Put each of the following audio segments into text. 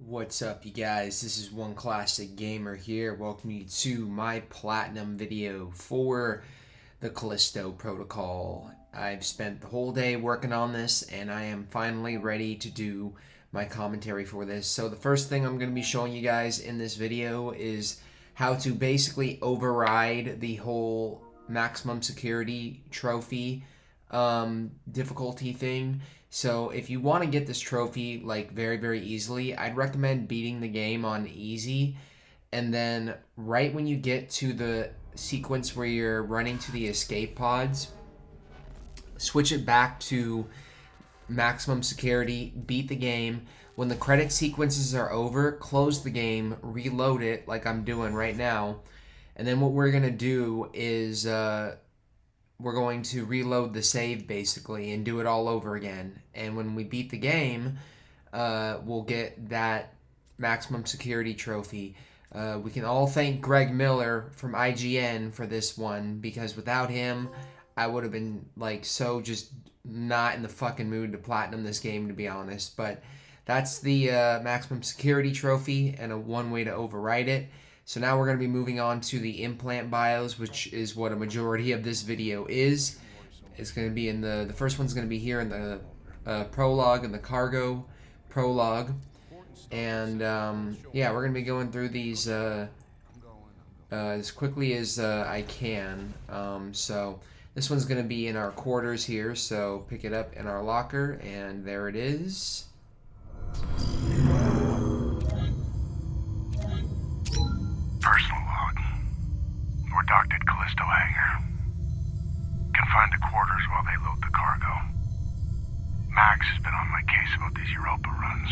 What's up, you guys? This is One Classic Gamer here. Welcome you to my platinum video for the Callisto protocol. I've spent the whole day working on this and I am finally ready to do my commentary for this. So the first thing I'm going to be showing you guys in this video is how to basically override the whole maximum security trophy difficulty thing. So if you want to get this trophy like very easily, I'd recommend beating the game on easy, and then right when you get to the sequence where you're running to the escape pods, switch it back to maximum security, beat the game. When the credit sequences are over, close the game, reload it like I'm doing right now, and then what we're going to do is we're going to reload the save basically and do it all over again. And when we beat the game, we'll get that maximum security trophy. We can all thank Greg Miller from IGN for this one, because without him, I would have been like so just not in the fucking mood to platinum this game, to be honest. But that's the maximum security trophy and one way to override it. So now we're going to be moving on to the implant bios, which is what a majority of this video is. It's going to be in the first one's going to be here in the prologue and the cargo prologue. And yeah, we're going to be going through these as quickly as I can. So this one's going to be in our quarters here, so pick it up in our locker, and there it is. Personal log. We're docked at Callisto hangar. Confined to quarters while they load the cargo. Max has been on my case about these Europa runs.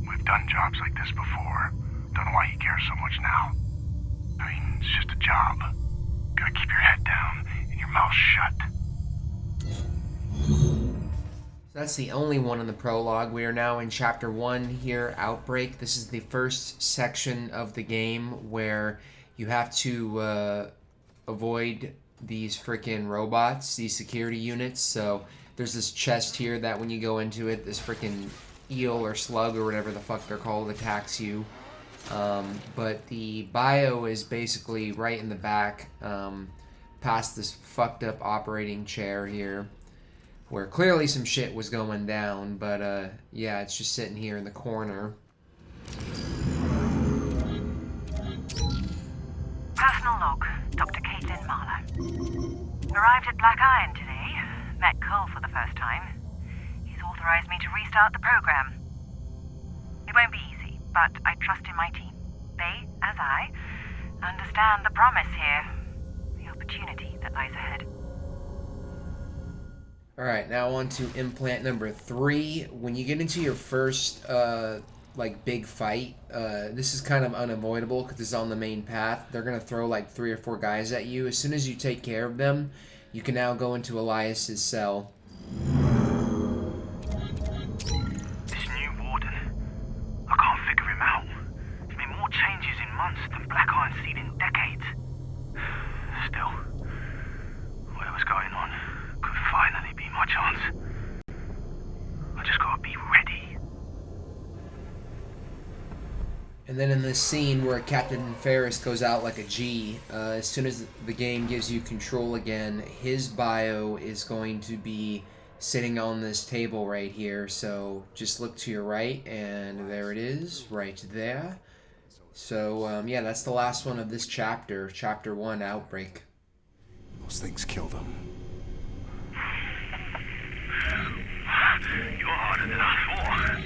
We've done jobs like this before. Don't know why he cares so much now. I mean, it's just a job. Gotta keep your head down and your mouth shut. That's the only one in the prologue. We are now in chapter 1 here, Outbreak. This is the first section of the game where you have to avoid these freaking robots, these security units. So there's this chest here that when you go into it, this freaking eel or slug or whatever the fuck they're called attacks you. But the bio is basically right in the back, past this fucked up operating chair here, where clearly some shit was going down, but yeah, it's just sitting here in the corner. Personal log, Dr. Caitlin Marlowe. Arrived at Black Iron today. Met Cole for the first time. He's authorized me to restart the program. It won't be easy, but I trust in my team. They, as I, understand the promise here. The opportunity that lies ahead. Alright, now on to implant number 3. When you get into your first, like, big fight, this is kind of unavoidable because it's on the main path. They're going to throw, like, 3 or 4 guys at you. As soon as you take care of them, you can now go into Elias's cell. This new warden, I can't figure him out. There's been more changes in months than Black Iron's seen in decades. Still, whatever's going on could finally be my chance. I just gotta be ready. And then in this scene where Captain Ferris goes out like a G, as soon as the game gives you control again, his bio is going to be sitting on this table right here. So just look to your right, and there it is, right there. So yeah, that's the last one of this chapter, chapter 1, Outbreak. Those things killed him. You're harder than I thought.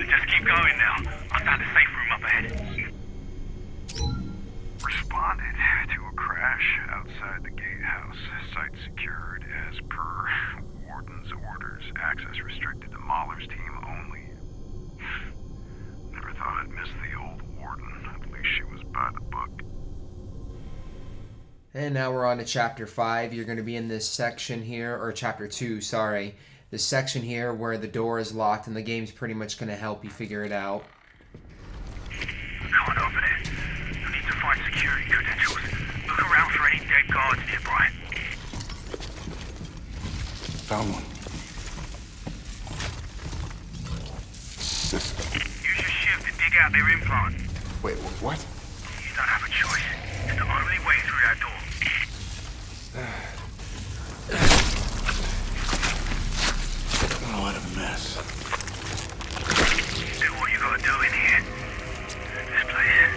Just keep going now. I found a safe room up ahead. Responded to a crash outside the gatehouse. Site secured as per Warden's orders. Access restricted to Mahler's team only. Never thought I'd miss the old Warden. At least she was by the book. And now we're on to chapter 5. You're going to be in this section here, or chapter 2, sorry. This section here where the door is locked and the game's pretty much going to help you figure it out. Can't open it. I need to find security credentials. Look around for any dead guards nearby. Found one. Use your shiv their implant. Wait, what? You don't have a choice. It's the only way through that door. Oh, what a mess. Do what you gotta do in here. This place,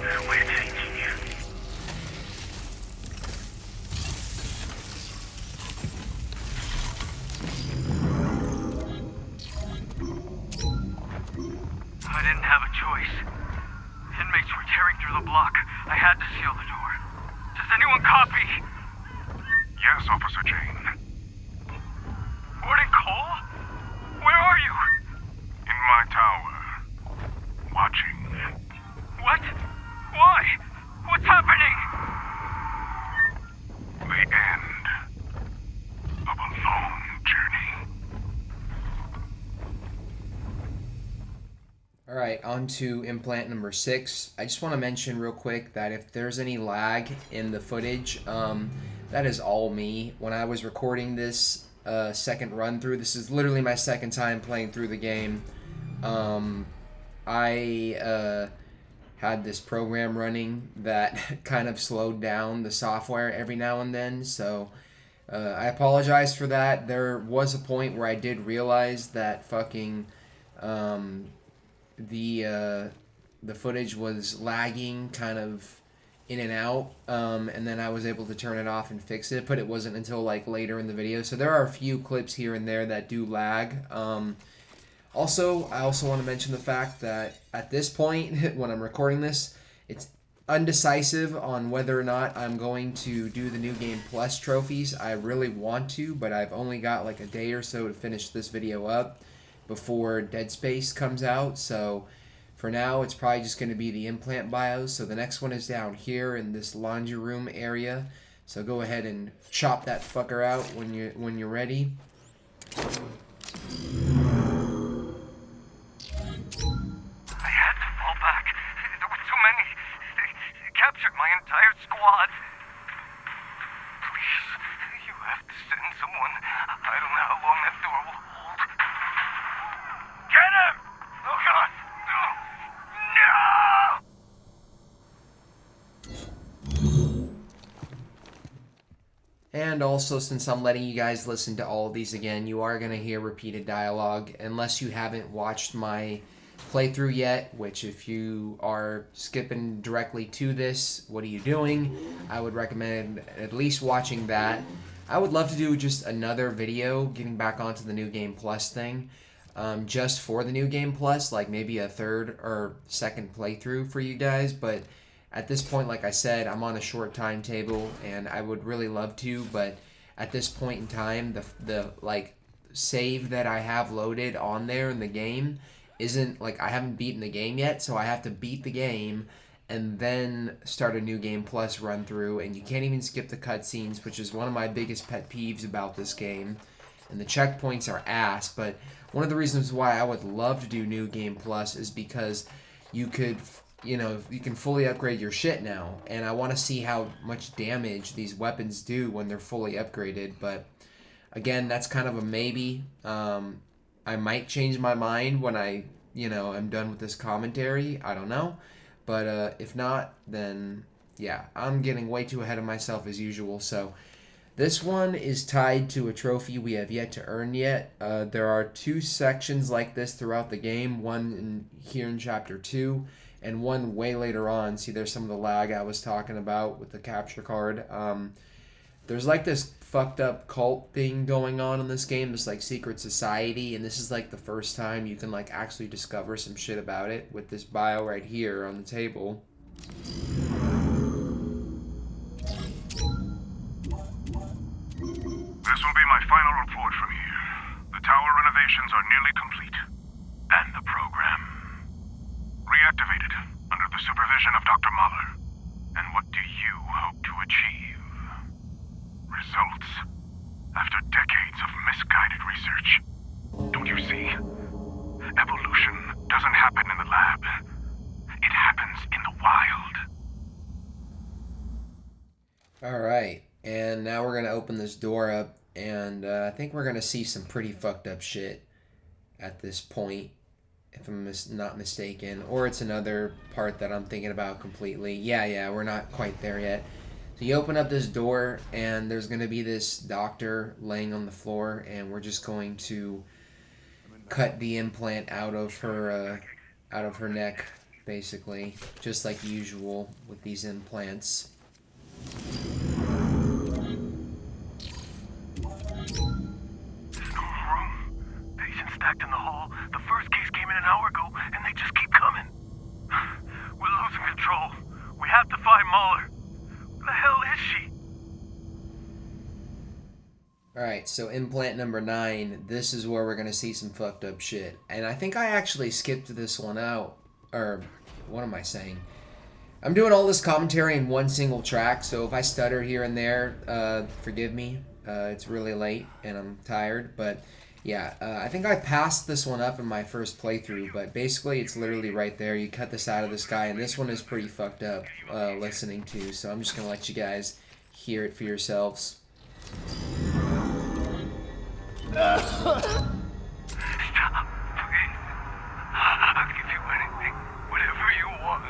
there's a way of changing you. I didn't have a choice. Inmates were tearing through the block. I had to seal the door. Does anyone copy? Yes, Officer Jane. Warden Cole? Where are you? In my tower. Watching. What? Why? What's happening? The end of a long journey. All right, on to implant number 6. I just want to mention real quick that if there's any lag in the footage, that is all me. When I was recording this second run through, this is literally my second time playing through the game. I had this program running that kind of slowed down the software every now and then, so I apologize for that. There was a point where I did realize that fucking the footage was lagging kind of in and out, and then I was able to turn it off and fix it, but it wasn't until like later in the video. So there are a few clips here and there that do lag. Also, I also want to mention the fact that at this point, when I'm recording this, it's undecisive on whether or not I'm going to do the New Game Plus trophies. I really want to, but I've only got like a day or so to finish this video up before Dead Space comes out. So for now, it's probably just going to be the implant bios. So the next one is down here in this laundry room area. So go ahead and chop that fucker out when you're ready. I had to fall back. There were too many. They captured my entire squad. Please, you have to send someone. I don't know how long that door will hold. Get him! Oh, God! No! And also, since I'm letting you guys listen to all of these again, you are going to hear repeated dialogue unless you haven't watched my playthrough yet, which if you are skipping directly to this, what are you doing? I would recommend at least watching that. I would love to do just another video getting back onto the New Game Plus thing, just for the New Game Plus, like maybe a third or second playthrough for you guys, but at this point, like I said, I'm on a short timetable, and I would really love to, but at this point in time, the like save that I have loaded on there in the game isn't like I haven't beaten the game yet, so I have to beat the game and then start a New Game Plus run through, and you can't even skip the cutscenes, which is one of my biggest pet peeves about this game. And the checkpoints are ass, but one of the reasons why I would love to do New Game Plus is because you could, you can fully upgrade your shit now, and I want to see how much damage these weapons do when they're fully upgraded. But again, that's kind of a maybe. I might change my mind when I, I'm done with this commentary. I don't know, but if not, then yeah, I'm getting way too ahead of myself as usual. So this one is tied to a trophy we have yet to earn yet. There are 2 sections like this throughout the game, one here in Chapter 2, and one way later on. See, there's some of the lag I was talking about with the capture card. There's like this fucked up cult thing going on in this game, this like secret society, and this is like the first time you can like actually discover some shit about it with this bio right here on the table. This will be my final report from here. The tower renovations are nearly complete. And the program reactivated under the supervision of Dr. Mahler. And what do you hope to achieve? Results after decades of misguided research. Don't you see? Evolution doesn't happen in the lab. It happens in the wild. Alright, and now we're going to open this door up, and I think we're going to see some pretty fucked up shit at this point. if I'm not mistaken, or it's another part that I'm thinking about completely. Yeah, we're not quite there yet. So you open up this door, and there's going to be this doctor laying on the floor, and we're just going to cut the implant out of her neck, basically, just like usual with these implants. Patients stacked in the hall. The first case came in an hour ago, and they just keep coming. We're losing control. We have to find Mahler. Where the hell is she? Alright, so implant number 9, this is where we're going to see some fucked up shit. And I think I actually skipped this one out. Or, what am I saying? I'm doing all this commentary in one single track, so if I stutter here and there, forgive me. It's really late, and I'm tired, but yeah, I think I passed this one up in my first playthrough, but basically it's literally right there. You cut this out of this guy, and this one is pretty fucked up listening to, so I'm just going to let you guys hear it for yourselves. Stop, please. I'll give you anything, whatever you want.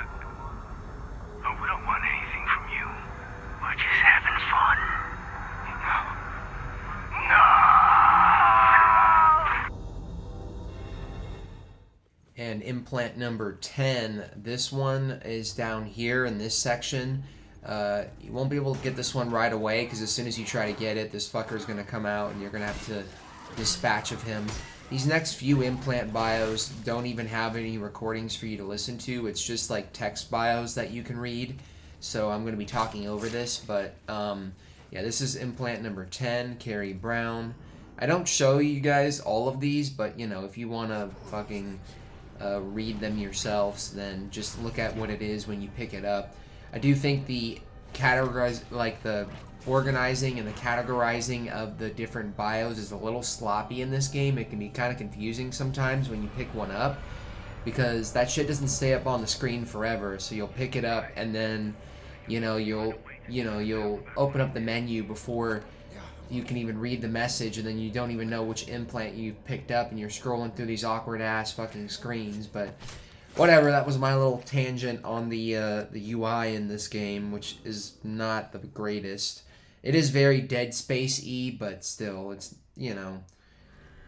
But we don't want anything from you. We're just having fun. No. And implant number 10, this one is down here in this section. You won't be able to get this one right away, because as soon as you try to get it, this fucker's going to come out, and you're going to have to dispatch of him. These next few implant bios don't even have any recordings for you to listen to. It's just like text bios that you can read. So I'm going to be talking over this, but yeah, this is implant number 10, Carrie Brown. I don't show you guys all of these, but you know, if you want to fucking read them yourselves, then just look at what it is when you pick it up. I do think the organizing and the categorizing of the different bios is a little sloppy in this game. It can be kind of confusing sometimes when you pick one up, because that shit doesn't stay up on the screen forever. So you'll pick it up, and then you'll open up the menu before you can even read the message, and then you don't even know which implant you picked up, and you're scrolling through these awkward ass fucking screens. But whatever, that was my little tangent on the UI in this game, which is not the greatest. It is very Dead Space-y, but still, it's,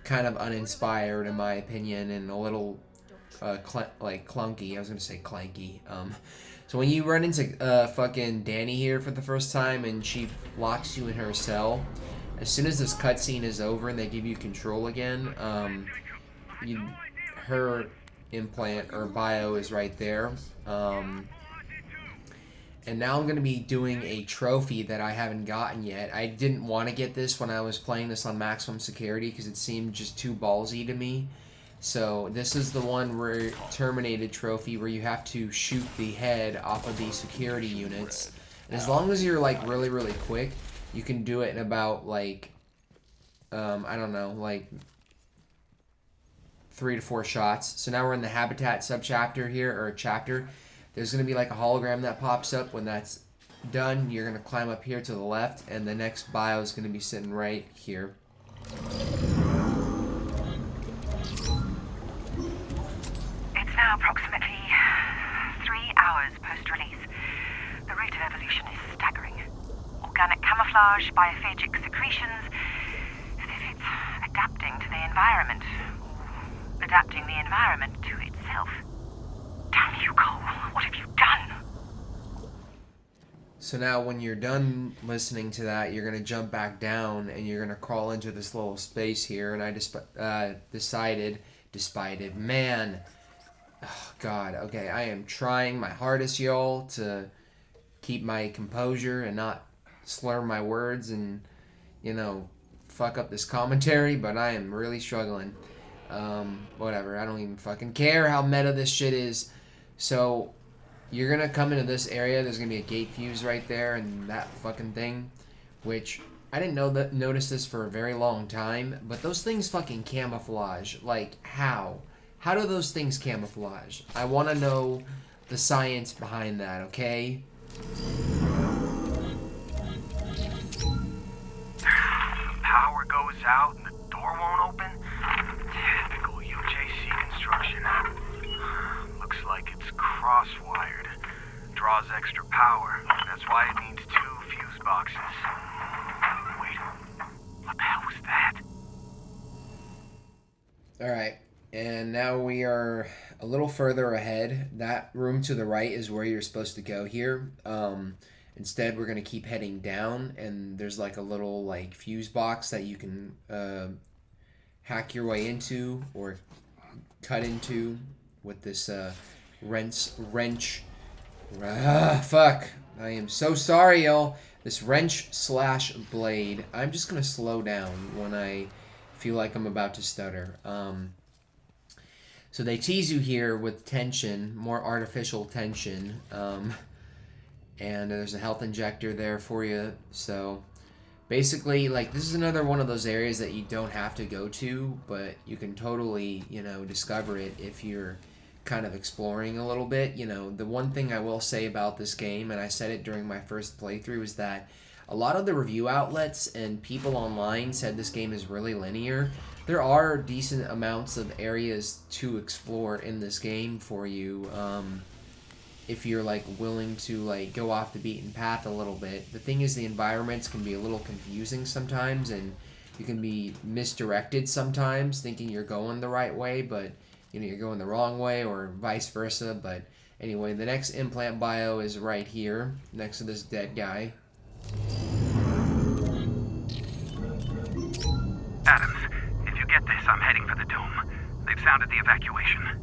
kind of uninspired in my opinion, and a little clunky. I was gonna say clanky. So when you run into fucking Danny here for the first time, and she locks you in her cell, as soon as this cutscene is over and they give you control again, her implant or bio is right there. And now I'm going to be doing a trophy that I haven't gotten yet. I didn't want to get this when I was playing this on maximum security, because it seemed just too ballsy to me. So this is the one where Terminated trophy, where you have to shoot the head off of these security units. And as long as you're like really, really quick, you can do it in about like, I don't know, like 3 to 4 shots. So now we're in the habitat subchapter here, or chapter. There's going to be like a hologram that pops up. When that's done, you're going to climb up here to the left, and the next bio is going to be sitting right here. It's now approximately 3 hours post-release. The rate of evolution is staggering. Organic camouflage, biophagic secretions, as if it's adapting to the environment. Adapting the environment to itself. Damn you, Cole. What have you done? So now when you're done listening to that, you're going to jump back down, and you're going to crawl into this little space here. And I decided, man, oh God, okay, I am trying my hardest, y'all, to keep my composure and not slur my words and, fuck up this commentary, but I am really struggling. Whatever, I don't even fucking care how meta this shit is. So you're gonna come into this area. There's gonna be a gate fuse right there, and that fucking thing, which I didn't notice this for a very long time, but those things fucking camouflage. Like, how do those things camouflage? I want to know the science behind that, okay? Power goes out and the door won't open. Typical UJC construction. cross-wired. Draws extra power. That's why it needs 2 fuse boxes. Wait, what the hell was that? Alright, and now we are a little further ahead. That room to the right is where you're supposed to go here. Instead, we're going to keep heading down, and there's like a little like fuse box that you can hack your way into or cut into with this wrench. Fuck. I am so sorry, y'all. This wrench/blade. I'm just going to slow down when I feel like I'm about to stutter. So they tease you here with tension, more artificial tension. And there's a health injector there for you. So basically, like, this is another one of those areas that you don't have to go to, but you can totally, discover it if you're kind of exploring a little bit. The one thing I will say about this game, and I said it during my first playthrough, is that a lot of the review outlets and people online said this game is really linear. There are decent amounts of areas to explore in this game for you. If you're like willing to like go off the beaten path a little bit. The thing is, the environments can be a little confusing sometimes, and you can be misdirected sometimes thinking you're going the right way, but you're going the wrong way, or vice versa. But anyway, the next implant bio is right here next to this dead guy. Adams, if you get this, I'm heading for the dome. They've sounded the evacuation.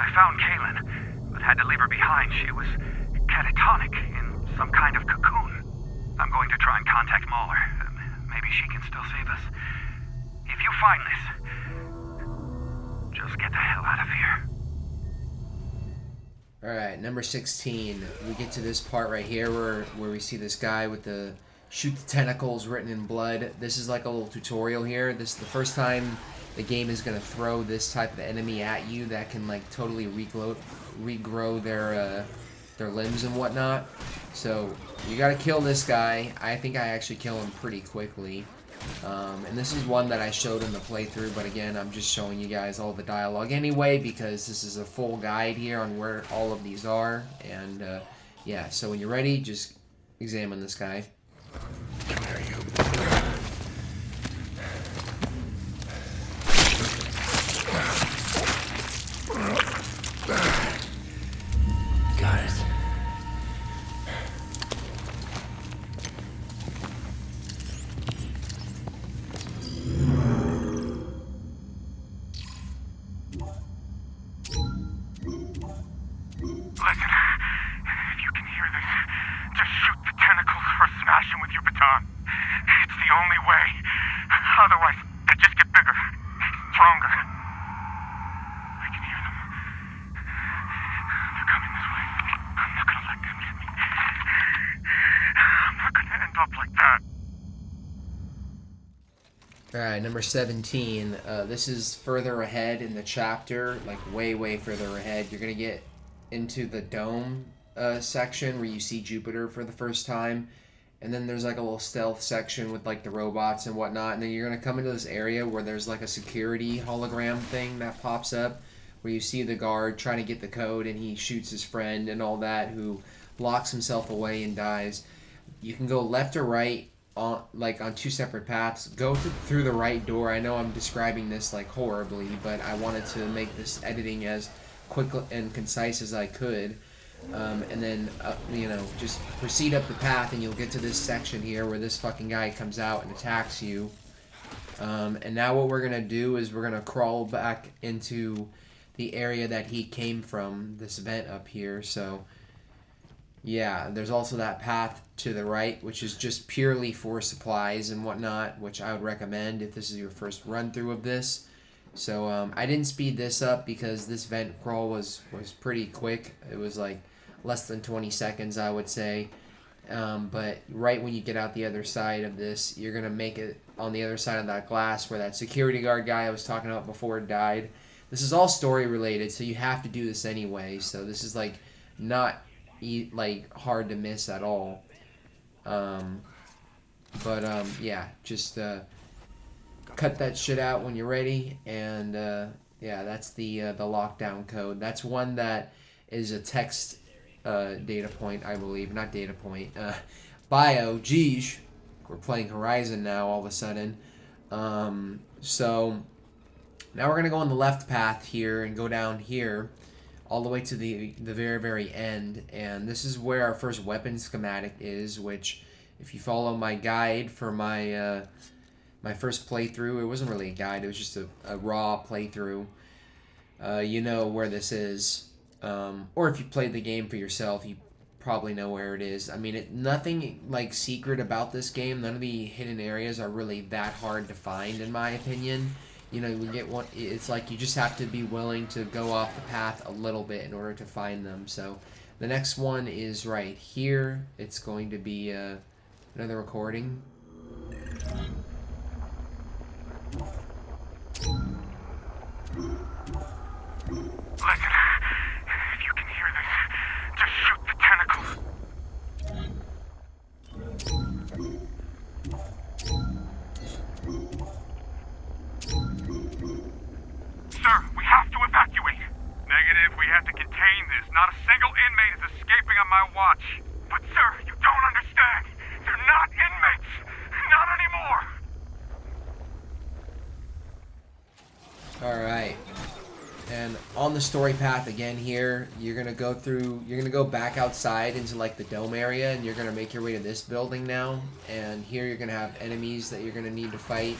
I found Kaylin, but had to leave her behind. She was catatonic in some kind of cocoon. I'm going to try and contact Mahler. Maybe she can still save us. If you find this, just get the hell out of here. Alright, number 16. We get to this part right here where we see this guy with the shoot the tentacles written in blood. This is like a little tutorial here. This is the first time the game is going to throw this type of enemy at you that can like totally regrow their limbs and whatnot. So you got to kill this guy. I think I actually kill him pretty quickly. And this is one that I showed in the playthrough, but again, I'm just showing you guys all the dialogue anyway, because this is a full guide here on where all of these are. And yeah, so when you're ready, just examine this guy. Come here, you. Got it. Listen, if you can hear this, just shoot the tentacles or smash them with your baton. It's the only way. Otherwise, they just get bigger, stronger. I can hear them. They're coming this way. I'm not gonna let them get me. I'm not gonna end up like that. Alright, number 17. This is further ahead in the chapter, like way further ahead. You're going to get into the dome section where you see Jupiter for the first time. And then there's like a little stealth section with like the robots and whatnot. And then you're going to come into this area where there's like a security hologram thing that pops up, where you see the guard trying to get the code and he shoots his friend and all that, who locks himself away and dies. You can go left or right on two separate paths. Go through the right door. I know I'm describing this like horribly, but I wanted to make this editing as quick and concise as I could. And then, just proceed up the path and you'll get to this section here where this fucking guy comes out and attacks you. And now what we're going to do is we're going to crawl back into the area that he came from, this vent up here. So, yeah, there's also that path to the right, which is just purely for supplies and whatnot, which I would recommend if this is your first run through of this. So I didn't speed this up because this vent crawl was pretty quick. It was like less than 20 seconds, I would say. But right when you get out the other side of this, you're going to make it on the other side of that glass where that security guard guy I was talking about before died. This is all story related, so you have to do this anyway. So this is like not hard to miss at all. Yeah, just cut that shit out when you're ready, and yeah, that's the lockdown code. That's one that is a text data point, I believe. Not data point. Bio. Geesh. We're playing Horizon now all of a sudden. So now we're going to go on the left path here and go down here all the way to the very, very end. And this is where our first weapon schematic is, which if you follow my guide for my my first playthrough, it wasn't really a guide, it was just a raw playthrough. You know where this is. Or if you played the game for yourself, you probably know where it is. I mean, nothing like secret about this game. None of the hidden areas are really that hard to find, in my opinion. You know, we get one. It's like you just have to be willing to go off the path a little bit in order to find them. So the next one is right here. It's going to be another recording. Listen, if you can hear this, just shoot the tentacles. Sir, we have to evacuate. Negative, we have to contain this. Not a single inmate is escaping on my watch. But sir, you don't understand. They're not inmates. Not anymore. Alright. And on the story path again here, you're gonna go back outside into like the dome area, and you're gonna make your way to this building now. And here you're gonna have enemies that you're gonna need to fight.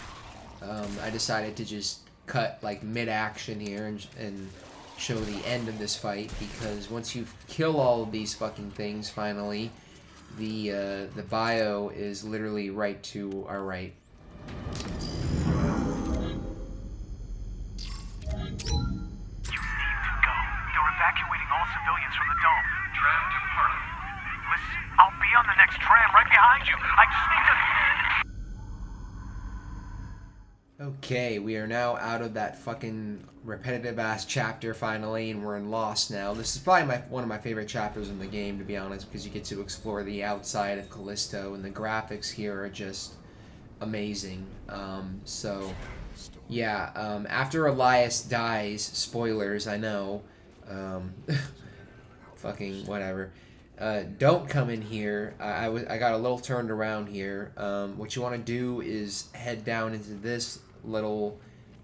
I decided to just cut like mid-action here and show the end of this fight, because once you kill all of these fucking things, finally, the bio is literally right to our right. Evacuating all civilians from the dome. Tram departing. Listen, I'll be on the next tram right behind you. I just need to... Okay, we are now out of that fucking repetitive ass chapter finally, and we're in Lost now. This is probably one of my favorite chapters in the game, to be honest, because you get to explore the outside of Callisto, and the graphics here are just amazing. Yeah, after Elias dies, spoilers, I know, fucking whatever. Don't come in here. I got a little turned around here. What you want to do is head down into this little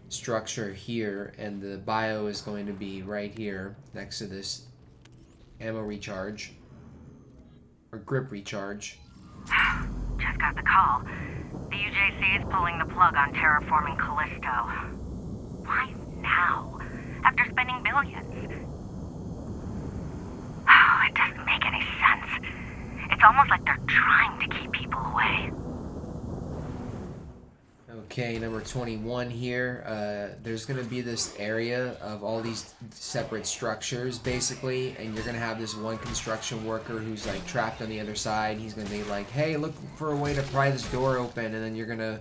structure here, and the bio is going to be right here next to this ammo recharge or grip recharge. Just got the call. The UJC is pulling the plug on terraforming Callisto. Why now? After spending billions? Oh, it doesn't make any sense. It's almost like they're trying to keep people away. Okay, number 21 here. There's going to be this area of all these separate structures, basically, and you're going to have this one construction worker who's, like, trapped on the other side. He's going to be like, hey, look for a way to pry this door open, and then you're going to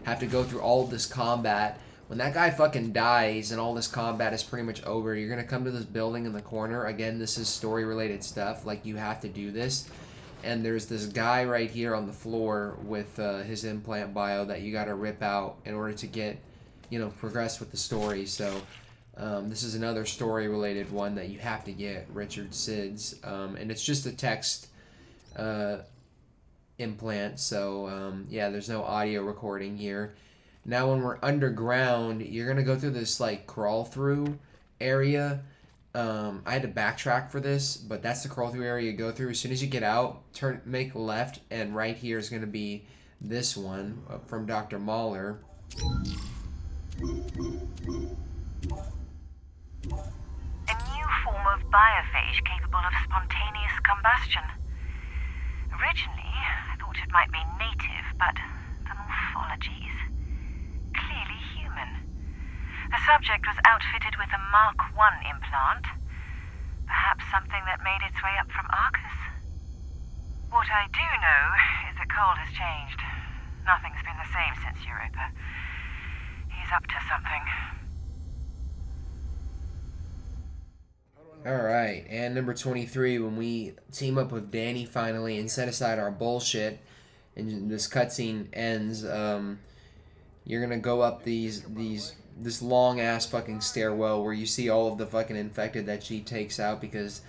have to go through all of this combat. When that guy fucking dies and all this combat is pretty much over, you're going to come to this building in the corner. Again, this is story-related stuff. Like, you have to do this. And there's this guy right here on the floor with his implant bio that you got to rip out in order to get, you know, progress with the story. So this is another story-related one that you have to get, Richard Sid's. And it's just a text implant. So, yeah, there's no audio recording here. Now when we're underground, you're going to go through this, like, crawl-through area. I had to backtrack for this, but that's the crawl-through area you go through. As soon as you get out, make left, and right here is going to be this one from Dr. Mahler. A new form of biophage capable of spontaneous combustion. Originally, I thought it might be native, but the morphologies clearly human. The subject was outfitted with a Mark I implant. Perhaps something that made its way up from Arcus. What I do know is that Cole has changed. Nothing's been the same since Europa. He's up to something. Alright, and number 23, when we team up with Danny finally and set aside our bullshit, and this cutscene ends, you're gonna go up this long ass fucking stairwell where you see all of the fucking infected that she takes out, because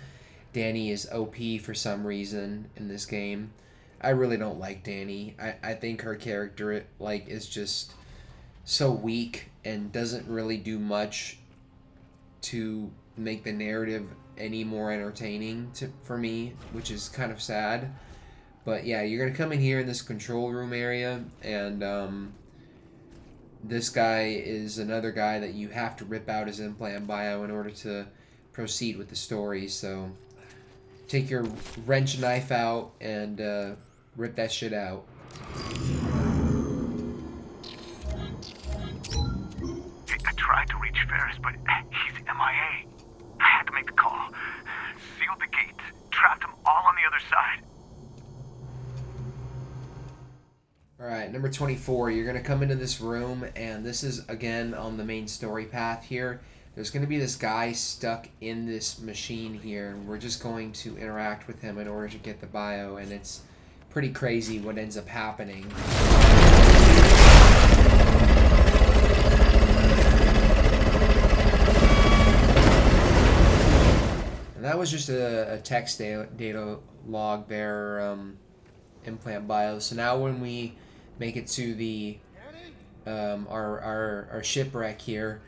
Danny is OP for some reason in this game. I really don't like Danny. I think her character like is just so weak and doesn't really do much to make the narrative any more entertaining for me, which is kind of sad. But yeah, you're gonna come in here in this control room area, and this guy is another guy that you have to rip out his implant bio in order to proceed with the story. So take your wrench knife out and rip that shit out. I tried to reach Ferris, but he's MIA. I had to make the call. Sealed the gate. Trapped them all on the other side. Alright, number 24. You're going to come into this room, and this is, again, on the main story path here. There's going to be this guy stuck in this machine here, and we're just going to interact with him in order to get the bio, and it's pretty crazy what ends up happening. And that was just a text data log there, implant bio. So now when we make it to the our shipwreck here,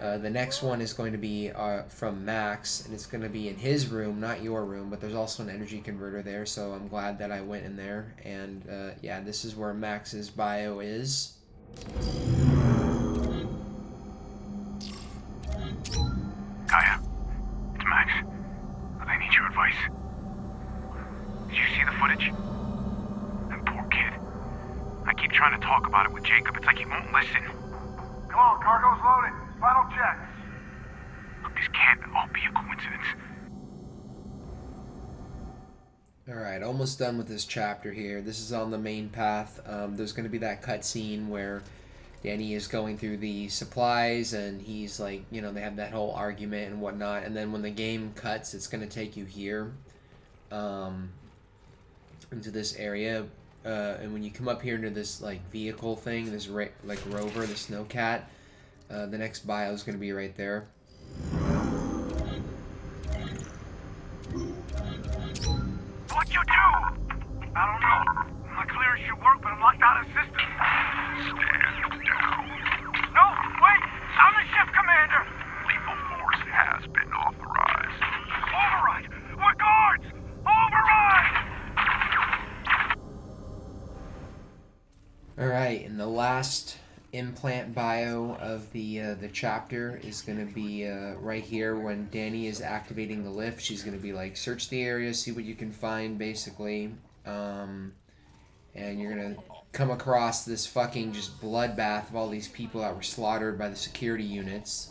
the next one is going to be from Max, and it's going to be in his room, not your room, but there's also an energy converter there, so I'm glad that I went in there. And yeah, this is where Max's bio is. Kaya, it's Max. I need your advice. Did you see the footage? That poor kid. I keep trying to talk about it with Jacob. It's like he won't listen. Come on, cargo's loaded. Final check. Look, this can't all be a coincidence. Alright, almost done with this chapter here. This is on the main path. There's going to be that cutscene where Danny is going through the supplies, and he's like, you know, they have that whole argument and whatnot, and then when the game cuts, it's going to take you here into this area, and when you come up here into this like vehicle thing, this like rover, the snowcat, the next bio is going to be right there. What'd you do? I don't know. My clearance should work, but I'm locked out of the system. Stand down. No, wait! I'm the ship commander! Lethal force has been authorized. Override! We're guards! Override! Alright, and the last implant bio of the chapter is going to be right here when Danny is activating the lift. She's going to be like, search the area, see what you can find, basically. And you're going to come across this fucking just bloodbath of all these people that were slaughtered by the security units.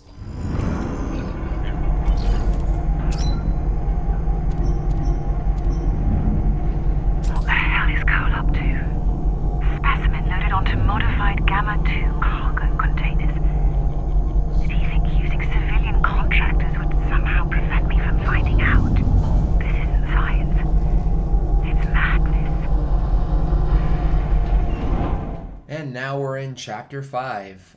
What the hell is Cole up to? Specimen loaded onto modified Gamma-2 cargo containers. Did he think using civilian contractors would somehow prevent me from finding out? This isn't science. It's madness. And now we're in chapter 5.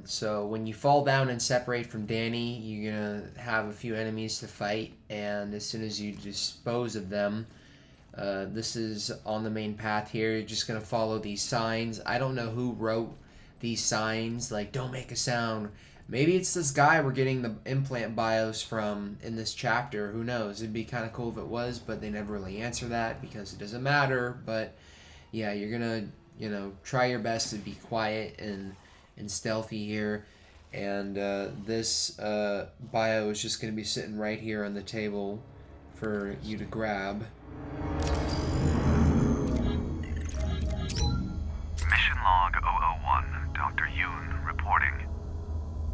So when you fall down and separate from Danny, you're going to have a few enemies to fight, and as soon as you dispose of them, this is on the main path here. You're just going to follow these signs. I don't know who wrote these signs, like, don't make a sound. Maybe it's this guy we're getting the implant bios from in this chapter. Who knows? It'd be kind of cool if it was, but they never really answer that because it doesn't matter. But yeah, you're going to, you know, try your best to be quiet and stealthy here. And this bio is just going to be sitting right here on the table for you to grab. Mission log 001, Dr. Yoon reporting.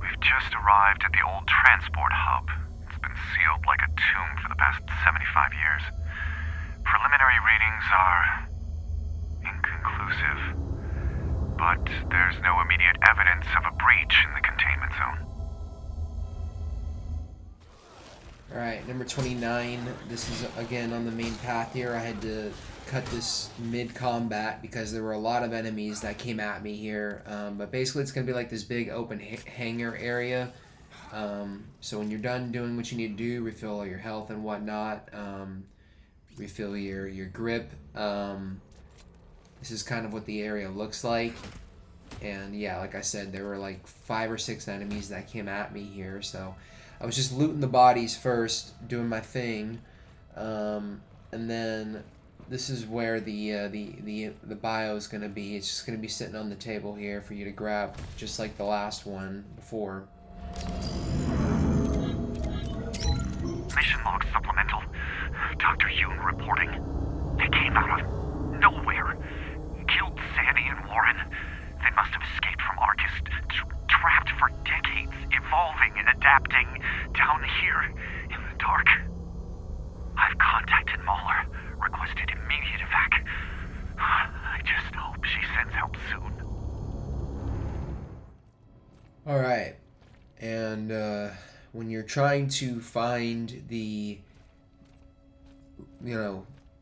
We've just arrived at the old transport hub. It's been sealed like a tomb for the past 75 years. Preliminary readings are inconclusive, but there's no immediate evidence of a breach in the containment zone. Alright, number 29. This is again on the main path here. I had to cut this mid-combat because there were a lot of enemies that came at me here. But basically it's going to be like this big open hangar area So when you're done doing what you need to do, refill all your health and whatnot, refill your grip. This is kind of what the area looks like. And yeah, like I said, there were like 5 or 6 enemies that came at me here. So I was just looting the bodies first, doing my thing. And then this is where the bio is going to be. It's just going to be sitting on the table here for you to grab, just like the last one before. Mission log supplemental. Dr. Yoon reporting. They came out of nowhere. Killed Sandy and Warren. They must have escaped from Arcus, trapped for decades, evolving and adapting down here in the dark. I've contacted Mahler, requested immediate evac. I just hope she sends help soon. Alright, and when you're trying to find the,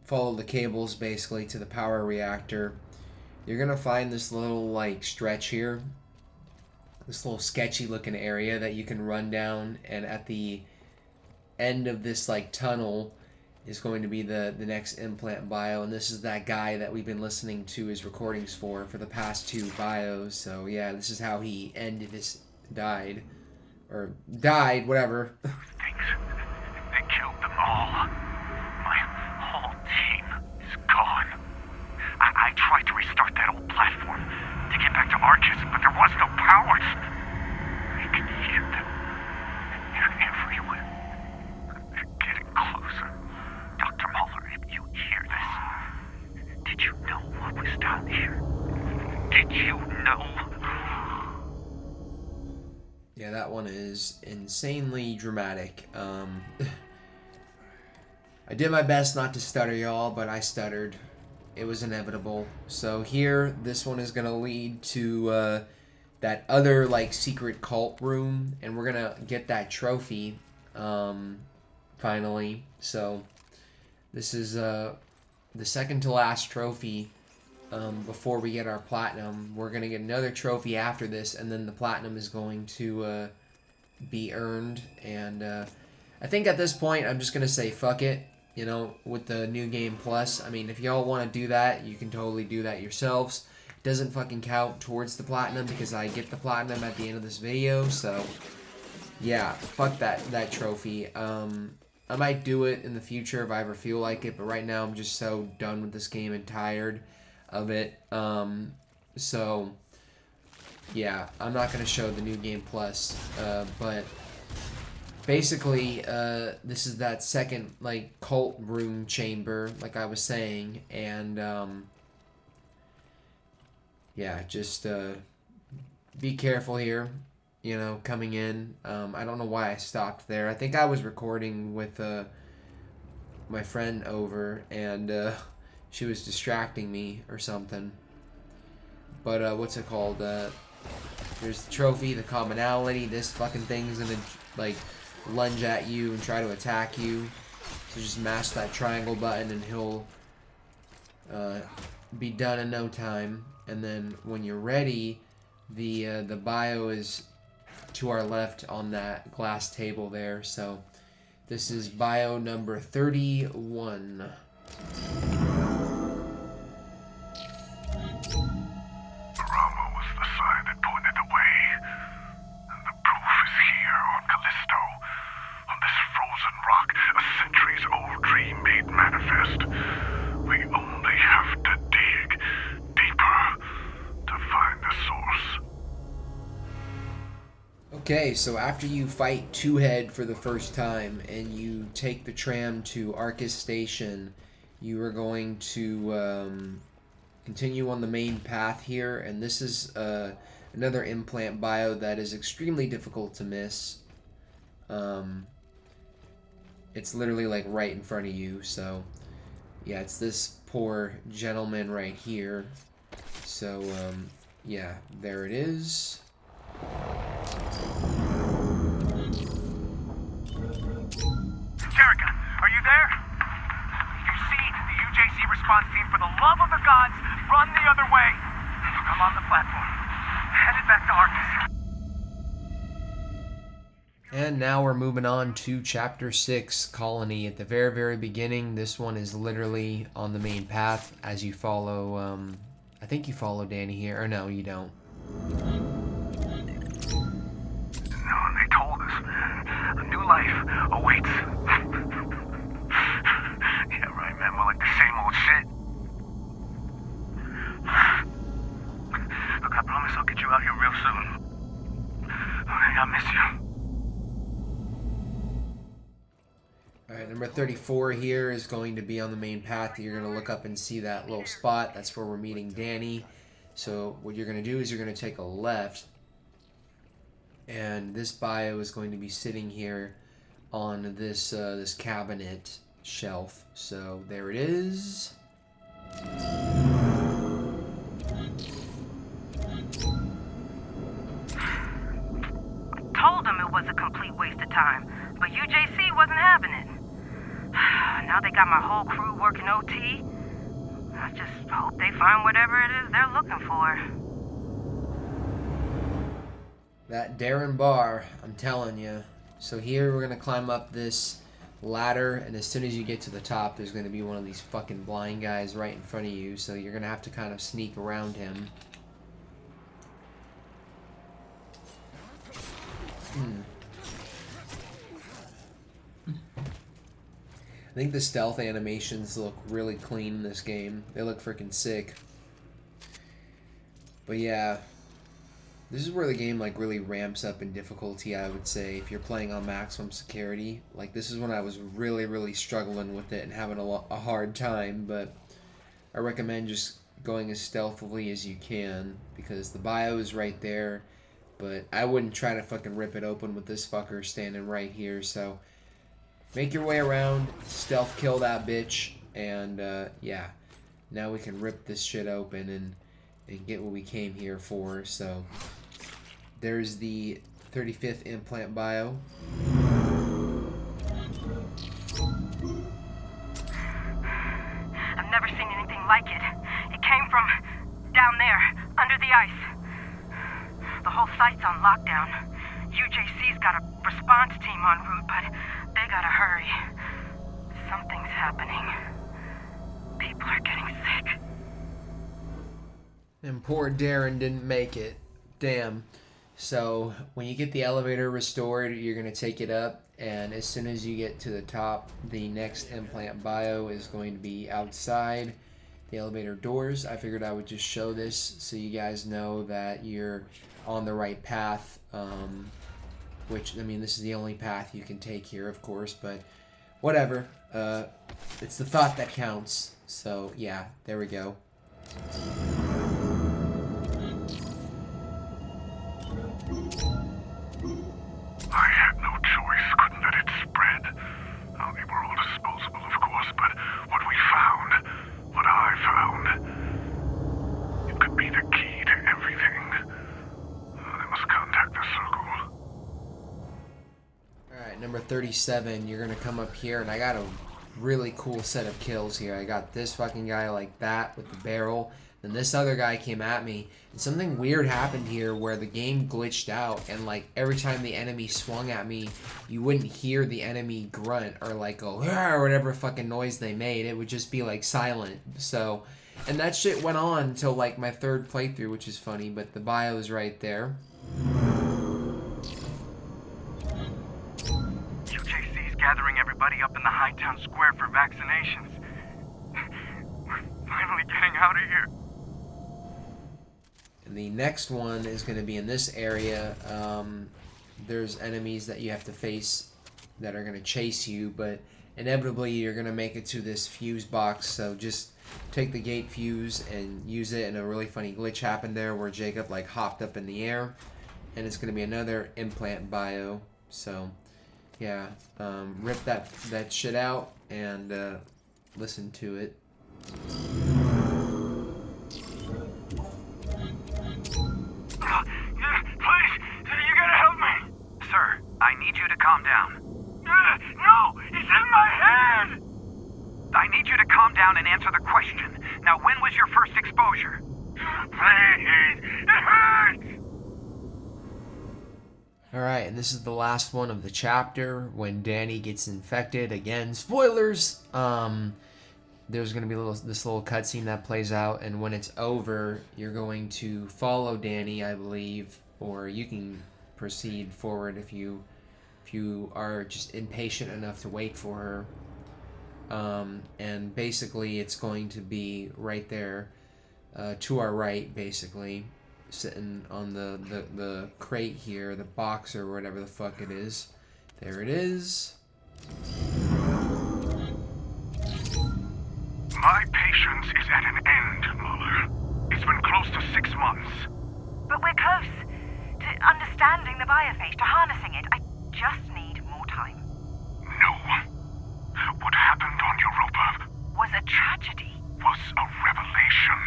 follow the cables basically to the power reactor, you're gonna find this little like stretch here, this little sketchy looking area that you can run down, and at the end of this like tunnel is going to be the next implant bio, and this is that guy that we've been listening to his recordings for the past 2 bios. So yeah, this is how he died, whatever. Things, they killed them all. My whole team is gone. I tried to restart that old platform to get back to Arcus, but there was no power. I can hear them. They're everywhere. They're getting closer. Dr. Muller, if you hear this, did you know what was down here? Did you know? Yeah, that one is insanely dramatic. I did my best not to stutter, y'all, but I stuttered. It was inevitable. So here, this one is going to lead to that other, like, secret cult room, and we're going to get that trophy, finally. So this is the second to last trophy before we get our platinum. We're going to get another trophy after this, and then the platinum is going to be earned. And I think at this point, I'm just going to say fuck it. With the New Game Plus. I mean, if y'all want to do that, you can totally do that yourselves. It doesn't fucking count towards the platinum because I get the platinum at the end of this video. So, yeah, fuck that trophy. I might do it in the future if I ever feel like it, but right now I'm just so done with this game and tired of it. So, yeah, I'm not going to show the New Game Plus, but basically, this is that second, like, cult room chamber, like I was saying, and, yeah, just, be careful here, coming in. I don't know why I stopped there. I think I was recording with, my friend over, and, she was distracting me or something. But, what's it called? There's the trophy, the commonality. This fucking thing's gonna, like, lunge at you and try to attack you. So just mash that triangle button and he'll be done in no time. And then when you're ready, the bio is to our left on that glass table there. So this is bio number 31. Rama was the sign that pointed the way. And the proof is here on Callisto. On this frozen rock, a centuries-old dream made manifest. We only have to dig deeper to find the source. Okay, so after you fight Two-Head for the first time and you take the tram to Arcus Station, you are going to continue on the main path here, and this is another implant bio that is extremely difficult to miss. It's literally like right in front of you, so yeah, it's this poor gentleman right here. So yeah, there it is. Jerica, are you there? If you see the UJC response team, for the love of the gods, run the other way. Look, I'm on the platform, headed back to Arcus. And now we're moving on to Chapter 6, Colony. At the very, very beginning, this one is literally on the main path as you follow, I think you follow Danny here, or no, you don't. No, they told us, man. A new life awaits. Yeah, right, man. More like the same old shit. Look, I promise I'll get you out here real soon. Okay, I miss you. Alright, number 34 here is going to be on the main path. You're going to look up and see that little spot. That's where we're meeting Danny. So what you're going to do is you're going to take a left. And this bio is going to be sitting here on this this cabinet shelf. So there it is. Told him it was a complete waste of time, but UJC wasn't having it. Now they got my whole crew working OT. I just hope they find whatever it is they're looking for. That Darren bar, I'm telling you. So here we're going to climb up this ladder, and as soon as you get to the top, there's going to be one of these fucking blind guys right in front of you, so you're going to have to kind of sneak around him. I think the stealth animations look really clean in this game. They look freaking sick. But yeah, this is where the game like really ramps up in difficulty, I would say, if you're playing on maximum security. Like, this is when I was really struggling with it and having a hard time, but I recommend just going as stealthily as you can, because the bio is right there, but I wouldn't try to fucking rip it open with this fucker standing right here. So make your way around, stealth kill that bitch, and yeah, now we can rip this shit open and get what we came here for. So there's the 35th implant bio. I've never seen anything like it. It came from down there, under the ice. The whole site's on lockdown. UJC's got a response team en route, but they gotta hurry. Something's happening. People are getting sick. And poor Darren didn't make it. Damn. So when you get the elevator restored, you're going to take it up, and as soon as you get to the top, the next implant bio is going to be outside the elevator doors. I figured I would just show this so you guys know that you're on the right path, which, I mean, this is the only path you can take here, of course, but whatever. It's the thought that counts. So yeah, there we go. I had no choice, couldn't let it spread. Oh, they were all disposable, of course, but what we found, what I found, it could be the key to everything. They must contact the Circle. Alright, number 37, you're gonna come up here, and I got a really cool set of kills here. I got this fucking guy like that with the barrel, then this other guy came at me, and something weird happened here where the game glitched out, and like every time the enemy swung at me, you wouldn't hear the enemy grunt or like go or whatever fucking noise they made. It would just be like silent. So, and that shit went on until like my third playthrough, which is funny, but the bio is right there. UJC's gathering everybody up in the Hightown Square for vaccinations. We're finally getting out of here. And the next one is going to be in this area. There's enemies that you have to face that are going to chase you, but inevitably you're going to make it to this fuse box, so just take the gate fuse and use it. And a really funny glitch happened there where Jacob like hopped up in the air, and it's going to be another implant bio. So yeah, rip that shit out and listen to it. Please, you gotta help me! Sir, I need you to calm down. No, it's in my head! I need you to calm down and answer the question. Now, when was your first exposure? Please, it hurts! Alright, and this is the last one of the chapter when Danny gets infected. Again, spoilers! There's going to be this little cutscene that plays out, and when it's over, you're going to follow Danny, I believe, or you can proceed forward if you are just impatient enough to wait for her. And basically, it's going to be right there, to our right, basically, sitting on the crate here, the box or whatever the fuck it is. There it is. My patience is at an end, Muller. It's been close to 6 months. But we're close to understanding the biophage, to harnessing it. I just need more time. No. What happened on Europa Was a tragedy. was a revelation.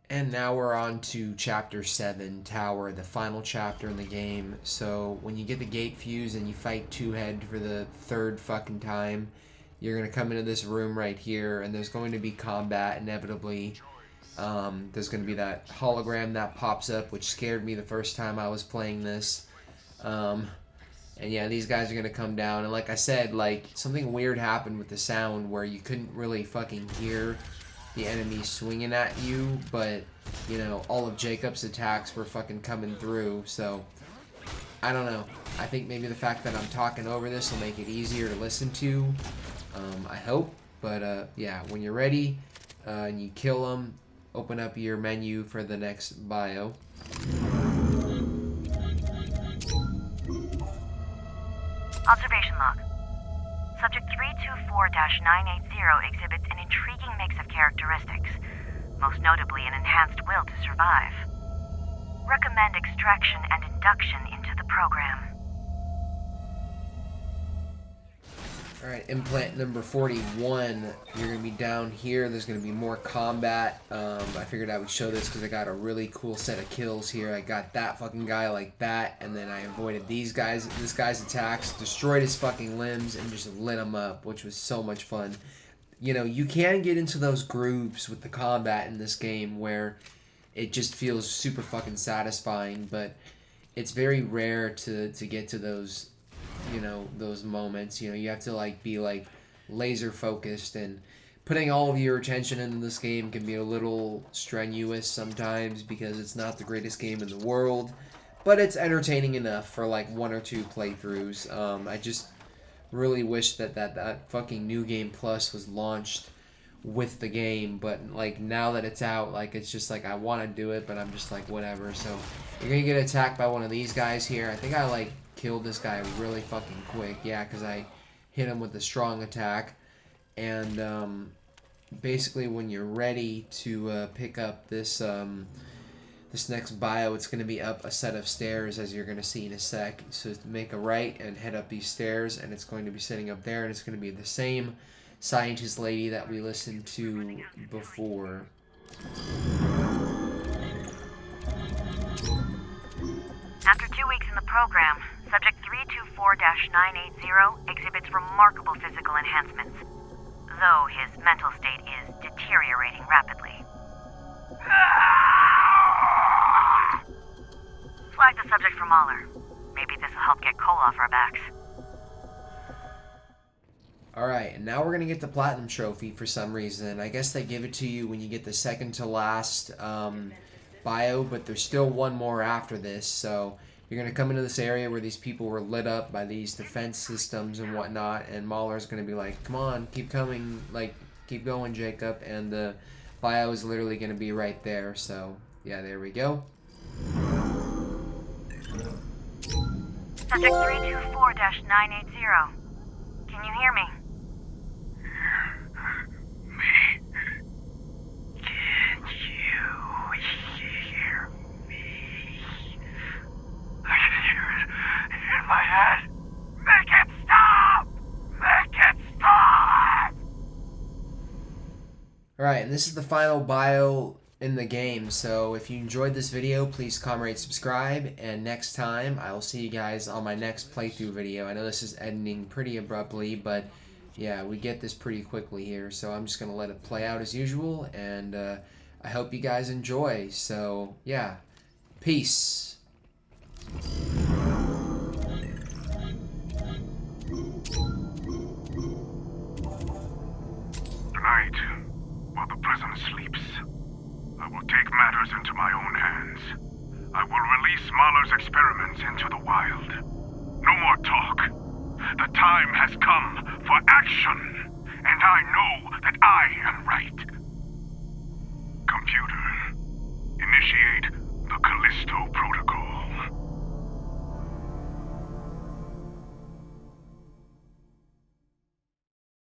And now we're on to Chapter 7, Tower, the final chapter in the game. So when you get the gate fuse and you fight Two-Head for the 3rd fucking time, you're going to come into this room right here, and there's going to be combat, inevitably. There's going to be that hologram that pops up, which scared me the first time I was playing this. And yeah, these guys are going to come down. And like I said, like, something weird happened with the sound where you couldn't really fucking hear the enemy swinging at you, but, you know, all of Jacob's attacks were fucking coming through, so I don't know. I think maybe the fact that I'm talking over this will make it easier to listen to. I hope, but yeah, when you're ready and you kill them, open up your menu for the next bio. Observation log. Subject 324-980 exhibits an intriguing mix of characteristics, most notably an enhanced will to survive. Recommend extraction and induction into the program. Alright, implant number 41. You're going to be down here. There's going to be more combat. I figured I would show this because I got a really cool set of kills here. I got that fucking guy like that, and then I avoided this guy's attacks, destroyed his fucking limbs, and just lit him up, which was so much fun. You know, you can get into those grooves with the combat in this game where it just feels super fucking satisfying, but it's very rare to get to those, you know, those moments. You know, you have to like be like laser focused, and putting all of your attention into this game can be a little strenuous sometimes because it's not the greatest game in the world, but it's entertaining enough for like 1 or 2 playthroughs. I just really wish that fucking New Game Plus was launched with the game, but like now that it's out, like it's just like I want to do it, but I'm just like whatever. So you're gonna get attacked by one of these guys here. I think I like killed this guy really fucking quick, yeah, because I hit him with a strong attack. And basically when you're ready to pick up this this next bio, it's going to be up a set of stairs, as you're going to see in a sec. So make a right and head up these stairs, and it's going to be sitting up there, and it's going to be the same scientist lady that we listened to before. After 2 weeks in the program, Subject 324-980 exhibits remarkable physical enhancements, though his mental state is deteriorating rapidly. Flag the subject for Mahler. Maybe this will help get Cole off our backs. Alright, and now we're going to get the Platinum Trophy for some reason. I guess they give it to you when you get the second to last bio, but there's still one more after this, so you're going to come into this area where these people were lit up by these defense systems and whatnot, and Mahler's going to be like, come on, keep coming, like, keep going, Jacob, and the bio is literally going to be right there, so, yeah, there we go. Subject 324-980. Can you hear me? Alright, and this is the final bio in the game, so if you enjoyed this video, please comment, rate, subscribe, and next time, I will see you guys on my next playthrough video. I know this is ending pretty abruptly, but yeah, we get this pretty quickly here, so I'm just going to let it play out as usual, and I hope you guys enjoy, so yeah, peace. Tonight, while the prisoner sleeps, I will take matters into my own hands. I will release Mahler's experiments into the wild. No more talk. The time has come for action, and I know that I am right. Computer, initiate